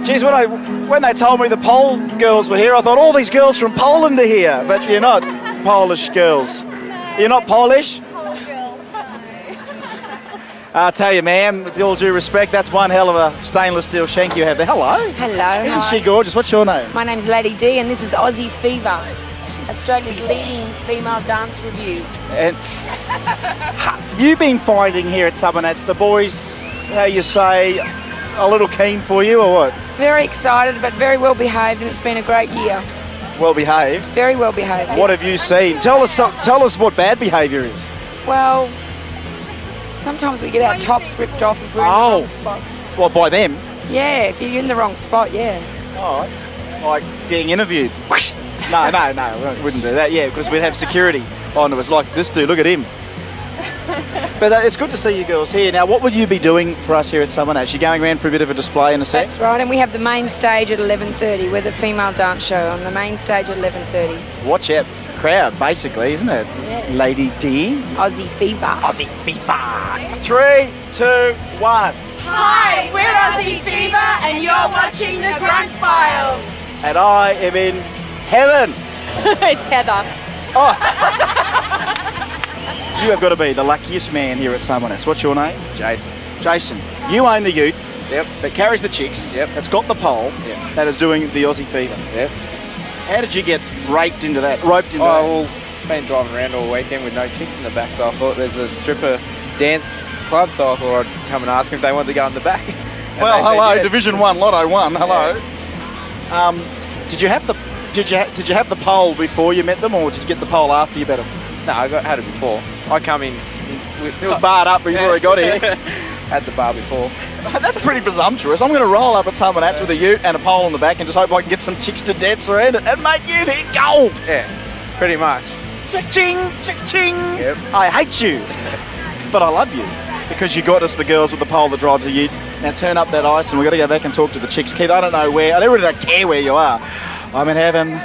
Geez, when they told me the Pole girls were here, I thought all these girls from Poland are here, but you're not Polish girls. No, you're not Polish? Polish girls, no. I'll tell you, ma'am, with all due respect, that's one hell of a stainless steel shank you have there. Hello. Hello. Isn't hi. she gorgeous? What's your name? My name's Lady D, and this is Aussie Fever, Australia's leading female dance review. And have you been finding here at Summernats the boys, how you say, a little keen for you or what? Very excited, but very well behaved, and it's been a great year. Well behaved. Very well behaved. What have you seen? Tell us what bad behaviour is. Well, sometimes we get our tops ripped off if we're in the wrong spots. Well, by them? Yeah, if you're in the wrong spot, yeah. Oh, like getting interviewed. No, we wouldn't do that. Yeah, because we'd have security onto us like this dude. Look at him. But it's good to see you girls here. Now, what will you be doing for us here at Summernats? You're going around for a bit of a display in a sec? That's right, and we have the main stage at 11:30. We're the female dance show on the main stage at 11:30. Watch out, crowd, basically, isn't it? Yeah. Lady D. Aussie Fever. Aussie Fever. 3, 2, 1. Hi, we're Aussie Fever, and you're watching the Grunt Files. And I am in heaven. It's Heather. Oh. You have got to be the luckiest man here at Summernats. What's your name? Jason. Jason. You own the ute. Yep. That carries the chicks. Yep. That's got the pole. Yep. That is doing the Aussie Fever. Yep. How did you get roped into that? Roped into that? Well, been driving around all weekend with no chicks in the back, so I thought there's a stripper dance club, so I thought I'd come and ask them if they wanted to go in the back. Well, hello, yes. Division 1, Lotto 1. Hello. Yeah. Did you have the the pole before you met them, or did you get the pole after you met them? No, had it before. I come in with... It was barred up before I got here. Had the bar before. That's pretty presumptuous. I'm going to roll up at Summernats with a ute and a pole on the back and just hope I can get some chicks to dance around it and make you hit gold. Yeah, pretty much. Cha-ching, cha-ching. Yep. I hate you, but I love you because you got us the girls with the pole that drives a ute. Now turn up that ice and we've got to go back and talk to the chicks. Keith, I don't know where. I really don't care where you are. I'm in heaven.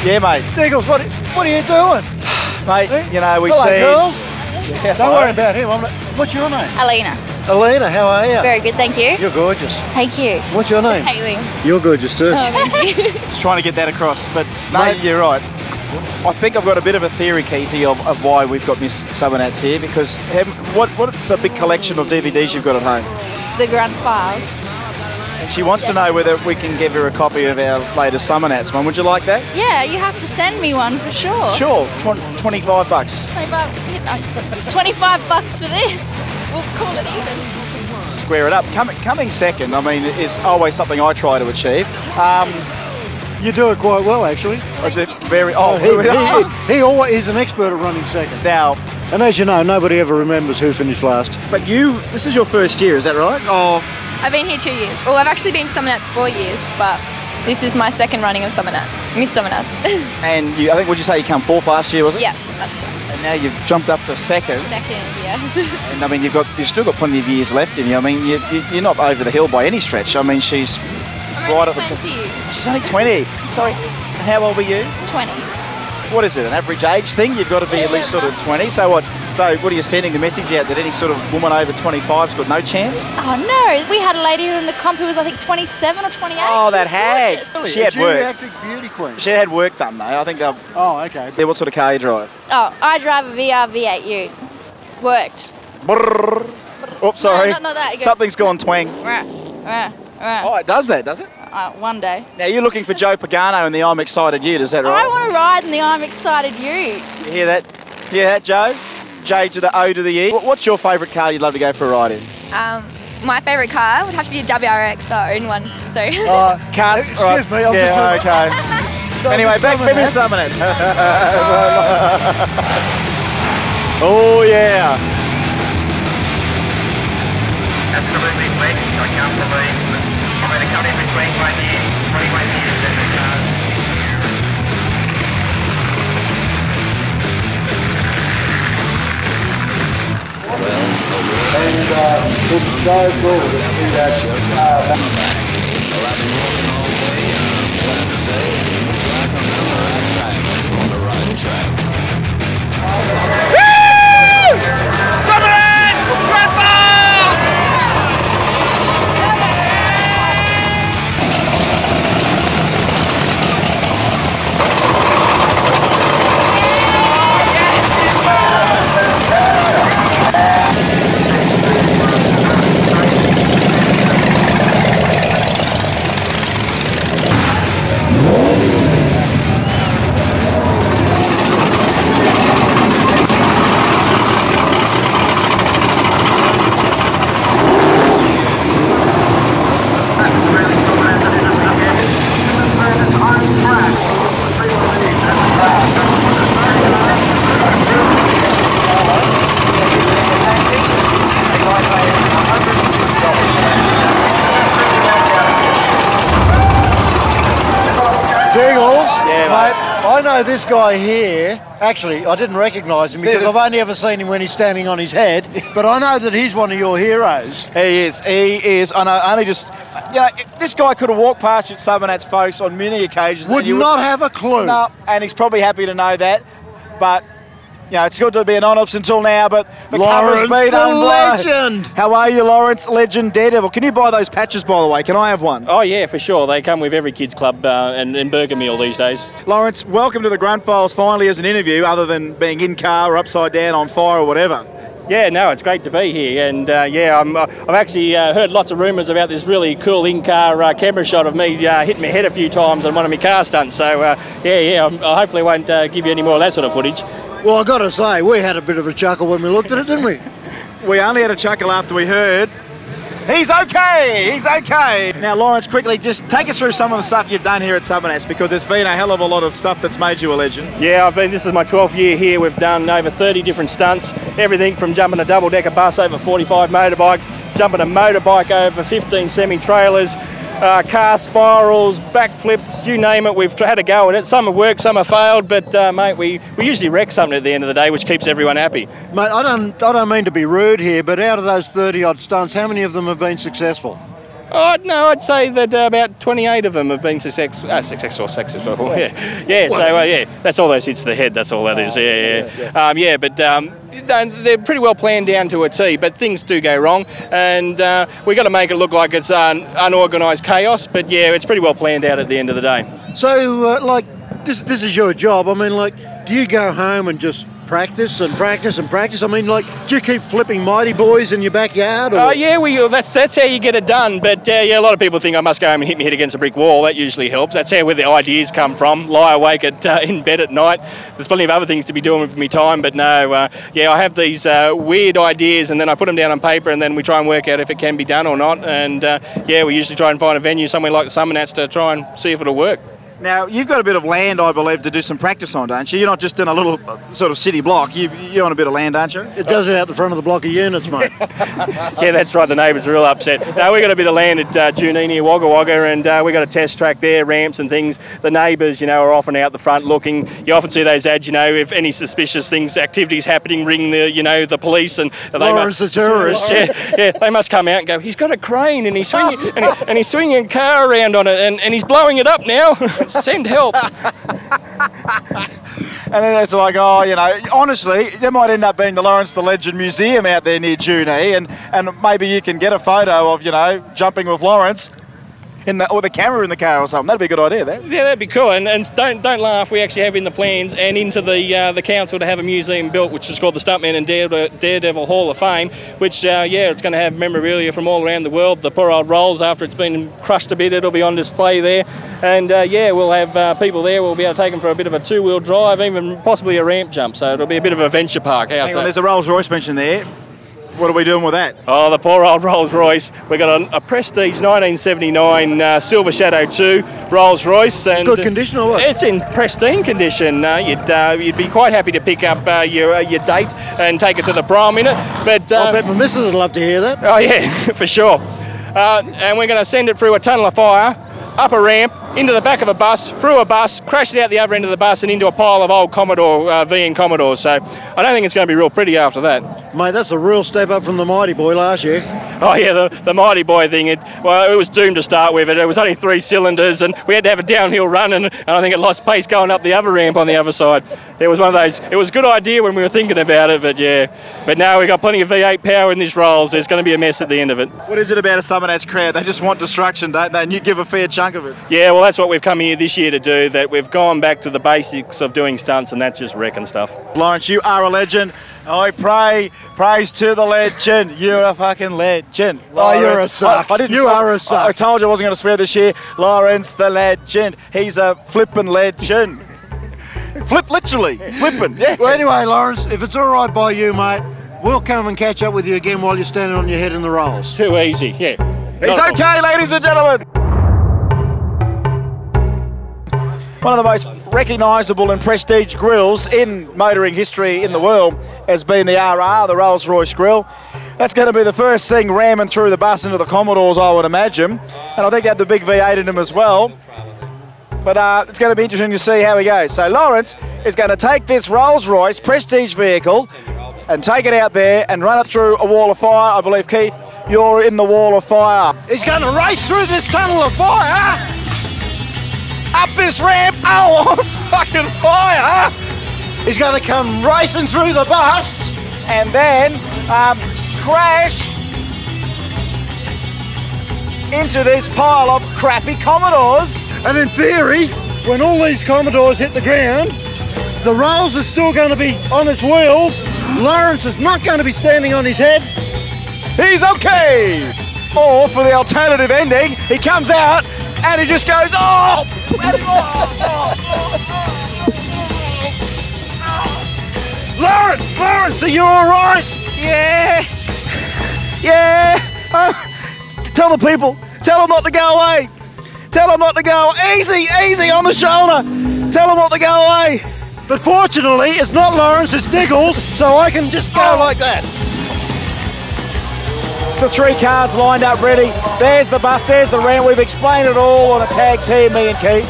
Yeah, mate. Diggles, what are you doing? Mate, you know, we Hello, see... girls. Yeah, Don't worry about him. What's your name? Alina. Alina, how are you? Very good, thank you. You're gorgeous. Thank you. What's your name? Haley. You're gorgeous too. Just trying to get that across. But, mate, you're right. I think I've got a bit of a theory, Keithy, of why we've got Miss Summernats here, because what's a big collection of DVDs you've got at home? The Grunt Files. And she wants to know whether we can give her a copy of our latest Summernats one. Would you like that? Yeah, you have to send me one for sure. Sure, 25 bucks. 25 bucks for this. We'll call it even. Square it up. Coming second, I mean, is always something I try to achieve. You do it quite well, actually. I do very. He always is an expert at running second. Now, and as you know, nobody ever remembers who finished last. But this is your first year, is that right? Oh. I've been here 2 years. Well, I've actually been Summernats 4 years, but this is my second running of Summernats, Miss Summernats. And I think, would you say you come fourth last year, was it? Yeah, that's right. And now you've jumped up to second. Second, yes. And I mean, you've still got plenty of years left in you. I mean, you're not over the hill by any stretch. I mean, she's right at the top. She's only 20. Sorry. And how old were you? 20. What is it, an average age thing? You've got to be at least sort of 20. So what are you sending the message out that any sort of woman over 25's got no chance? Oh no, we had a lady in the comp who was I think 27 or 28. Oh, that hag. She had work. Geriatric beauty queen. She had work done though. I think they'll... Oh, okay. Yeah, what sort of car you drive? Oh, I drive a VR V8 ute. Worked. Brrr. Oops, sorry. No, not that. Something's gone twang. Oh, it does that, does it? One day. Now, you're looking for Joe Pagano in the I'm Excited Ute, is that right? I want to ride in the I'm Excited ute. You hear that? Hear that, Joe? J to the O to the E. What's your favourite car you'd love to go for a ride in? My favourite car would have to be a WRX, I own one, so... Excuse me, okay. Anyway, back to Summernats. Oh, yeah. Absolutely wet. I can't believe I'm going to come in between 1 year, 21 years in the car. And it's so cool to see that. I know this guy here. Actually, I didn't recognise him because I've only ever seen him when he's standing on his head. But I know that he's one of your heroes. He is. He is. I know. Only just, you know, this guy could have walked past you at Summernats, folks, on many occasions. Would not have a clue. No, and he's probably happy to know that. But you know, it's good to be anonymous until now, but the cover's been legend. How are you, Lawrence? Legend, Daredevil. Can you buy those patches, by the way? Can I have one? Oh, yeah, for sure. They come with every kids' club and in Burger Meal these days. Lawrence, welcome to the Grunt Files finally as an interview, other than being in car or upside down on fire or whatever. Yeah, no, it's great to be here, and yeah, I've actually heard lots of rumours about this really cool in-car camera shot of me hitting my head a few times on one of my car stunts. So yeah, I hopefully won't give you any more of that sort of footage. Well, I've got to say, we had a bit of a chuckle when we looked at it, didn't we? We only had a chuckle after we heard, he's okay, he's okay. Now, Lawrence, quickly, just take us through some of the stuff you've done here at Summernats, because there's been a hell of a lot of stuff that's made you a legend. Yeah, this is my 12th year here. We've done over 30 different stunts, everything from jumping a double-decker bus over 45 motorbikes, jumping a motorbike over 15 semi-trailers, car spirals, backflips, you name it, we've had a go at it. Some have worked, some have failed, but mate, we usually wreck something at the end of the day, which keeps everyone happy. Mate, I don't mean to be rude here, but out of those 30-odd stunts, how many of them have been successful? Oh, no, I'd say that about 28 of them have been successful. Yeah, so yeah, that's all those hits to the head, that's all that is, yeah. But they're pretty well planned down to a T, but things do go wrong, and we've got to make it look like it's unorganised chaos, but yeah, it's pretty well planned out at the end of the day. So, like, this is your job. I mean, like, do you go home and just practice and practice and practice? I mean, like, do you keep flipping Mighty Boys in your backyard? Yeah, that's how you get it done. But yeah, a lot of people think I must go home and hit my head against a brick wall. That usually helps. That's where the ideas come from. Lie awake in bed at night. There's plenty of other things to be doing with my time, but no, yeah, I have these weird ideas, and then I put them down on paper, and then we try and work out if it can be done or not. And yeah, we usually try and find a venue somewhere like the Summernats to try and see if it'll work. Now, you've got a bit of land, I believe, to do some practice on, don't you? You're not just in a little sort of city block. You're on a bit of land, aren't you? It does it out the front of the block of units, mate. Yeah, that's right. The neighbours are real upset. No, we've got a bit of land at Junee near Wagga Wagga, and we've got a test track there, ramps and things. The neighbours, you know, are often out the front looking. You often see those ads, you know, if any suspicious things, activities happening, ring the, you know, the police, and Lawrence the terrorist. Yeah, they must come out and go, he's got a crane and he's swinging and he's swinging a car around on it, and he's blowing it up now. Send help. And then it's like, oh, you know, honestly, there might end up being the Lawrence the Legend Museum out there near Junee, and maybe you can get a photo of, you know, jumping with Lawrence or the camera in the car or something. That'd be a good idea, that. Yeah, that'd be cool. And don't laugh. We actually have in the plans and into the council to have a museum built, which is called the Stuntman and Daredevil Hall of Fame, which, yeah, it's going to have memorabilia from all around the world. The poor old rolls, after it's been crushed a bit, it'll be on display there. And, yeah, we'll have people there. We'll be able to take them for a bit of a two-wheel drive, even possibly a ramp jump. So it'll be a bit of a venture park. Hang on, there's a Rolls Royce mentioned there. What are we doing with that? Oh, the poor old Rolls Royce. We got a Prestige 1979 Silver Shadow 2 Rolls Royce. And good condition or what? It's in pristine condition. You'd be quite happy to pick up your date and take it to the prom in it. But I bet my missus would love to hear that. Oh yeah, for sure. And we're going to send it through a tunnel of fire, up a ramp, into the back of a bus, through a bus, crash it out the other end of the bus and into a pile of old Commodore, VN Commodores. So I don't think it's going to be real pretty after that. Mate, that's a real step up from the Mighty Boy last year. Oh yeah, the Mighty Boy thing, it was doomed to start with. It was only 3 cylinders and we had to have a downhill run and I think it lost pace going up the other ramp on the other side. It was one of those, it was a good idea when we were thinking about it, but yeah. But now we've got plenty of V8 power in this Rolls. There's going to be a mess at the end of it. What is it about a Summernats crowd? They just want destruction, don't they? And you give a fair chunk of it. Yeah, well that's what we've come here this year to do, that we've gone back to the basics of doing stunts and that's just wrecking stuff. Lawrence, you are a legend. I praise to the legend. You're a fucking legend. Oh, you're a suck. You are a suck. I told you I wasn't going to swear this year. Lawrence, the legend. He's a flippin' legend. Flip, literally. Flippin'. Yeah. Well, anyway, Lawrence, if it's all right by you, mate, we'll come and catch up with you again while you're standing on your head in the Rolls. Too easy, yeah. He's okay, ladies and gentlemen. One of the most recognisable and prestige grills in motoring history in the world has been the RR, the Rolls-Royce grill. That's going to be the first thing ramming through the bus into the Commodores, I would imagine. And I think they had the big V8 in them as well. But it's going to be interesting to see how he goes. So Lawrence is going to take this Rolls-Royce prestige vehicle and take it out there and run it through a wall of fire. I believe, Keith, you're in the wall of fire. He's going to race through this tunnel of fire. Up this ramp, oh, on fucking fire! He's going to come racing through the bus and then crash into this pile of crappy Commodores. And in theory, when all these Commodores hit the ground, the Rolls is still going to be on its wheels. Lawrence is not going to be standing on his head. He's okay! Or for the alternative ending, he comes out and he just goes, oh! Lawrence, are you all right? Yeah. Tell the people, tell them not to go away. Tell them not to go, easy on the shoulder. Tell them not to go away. But fortunately, it's not Lawrence, it's Diggles, so I can just go like that. The 3 cars lined up ready. There's the bus, there's the ramp. We've explained it all on a tag team, me and Keith.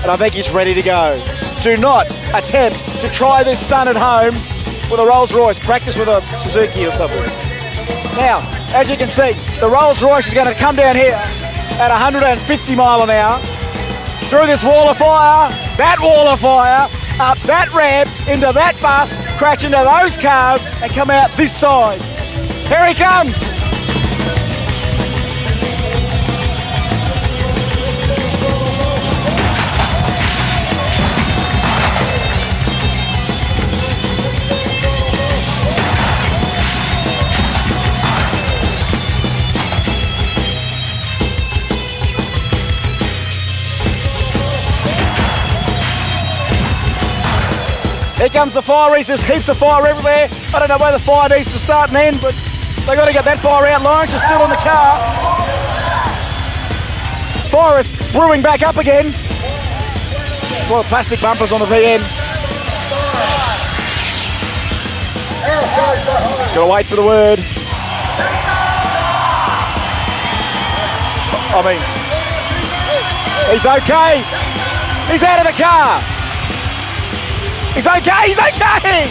And I think he's ready to go. Do not attempt to try this stunt at home with a Rolls Royce. Practice with a Suzuki or something. Now, as you can see, the Rolls Royce is going to come down here at 150 mile an hour, through this wall of fire, that wall of fire, up that ramp, into that bus, crash into those cars, and come out this side. Here he comes! Here comes the fire. There's heaps of fire everywhere. I don't know where the fire needs to start and end, but they got to get that fire out. Lawrence is still in the car. Fire is brewing back up again. Well, plastic bumpers on the VN. Just got to wait for the word. I mean, he's okay. He's out of the car. He's okay, he's okay!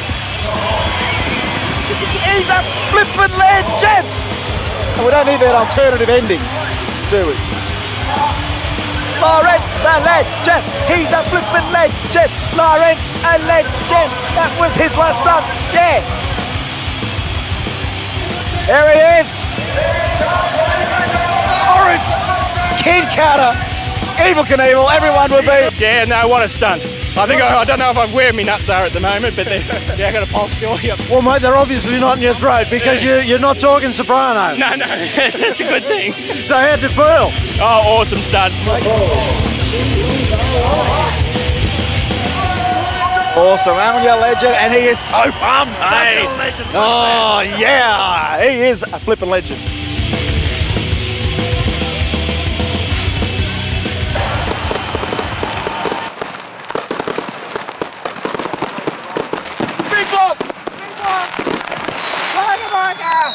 He's a flippin' legend! And we don't need that alternative ending, do we? Lawrence, the legend! He's a flippin' legend! Lawrence, a legend! That was his last stunt, yeah! There he is! Orange! Kid Carter! Evil Knievel, everyone will be. Yeah, no, what a stunt. I don't know if I've where my nuts are at the moment, but I got a pulse still. Yep. Well, mate, they're obviously not in your throat because you're not talking soprano. No, that's a good thing. So how'd you feel? Oh, awesome stunt. Awesome, aren't you, legend? And he is so pumped, hey? Oh, yeah, he is a flipping legend. Big block! Big block! Tiger marker!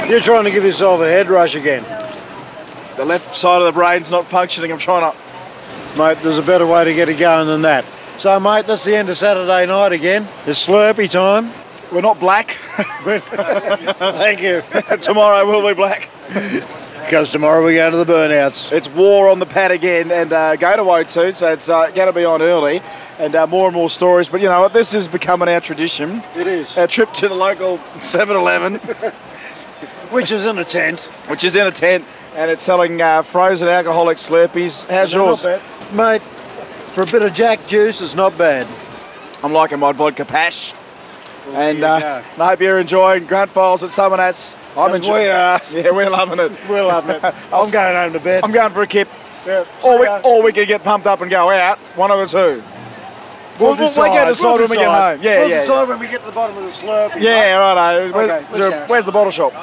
You're trying to give yourself a head rush again. The left side of the brain's not functioning. I'm trying to... Mate, there's a better way to get it going than that. So, mate, that's the end of Saturday night again. It's Slurpee time. We're not black. Thank you. Tomorrow we'll be black. Because tomorrow we go to the burnouts. It's war on the pad again, and going away too, so it's going to be on early, and more and more stories. But you know what? This is becoming our tradition. It is. Our trip to the local 7-Eleven. Which is in a tent. Which is in a tent, and it's selling frozen alcoholic Slurpees. How's yours? Mate, for a bit of Jack juice, it's not bad. I'm liking my vodka pash. Well, and I hope you're enjoying Grunt Files at Summernats. I'm enjoying. We are. Yeah, we're loving it. We're loving it. I'm going home to bed. I'm going for a kip. Yeah. Or we can get pumped up and go out. One of the two. We'll decide when we get home. Yeah, We'll decide when we get to the bottom of the Slurpee. Yeah, righto. Okay, Where's the bottle shop?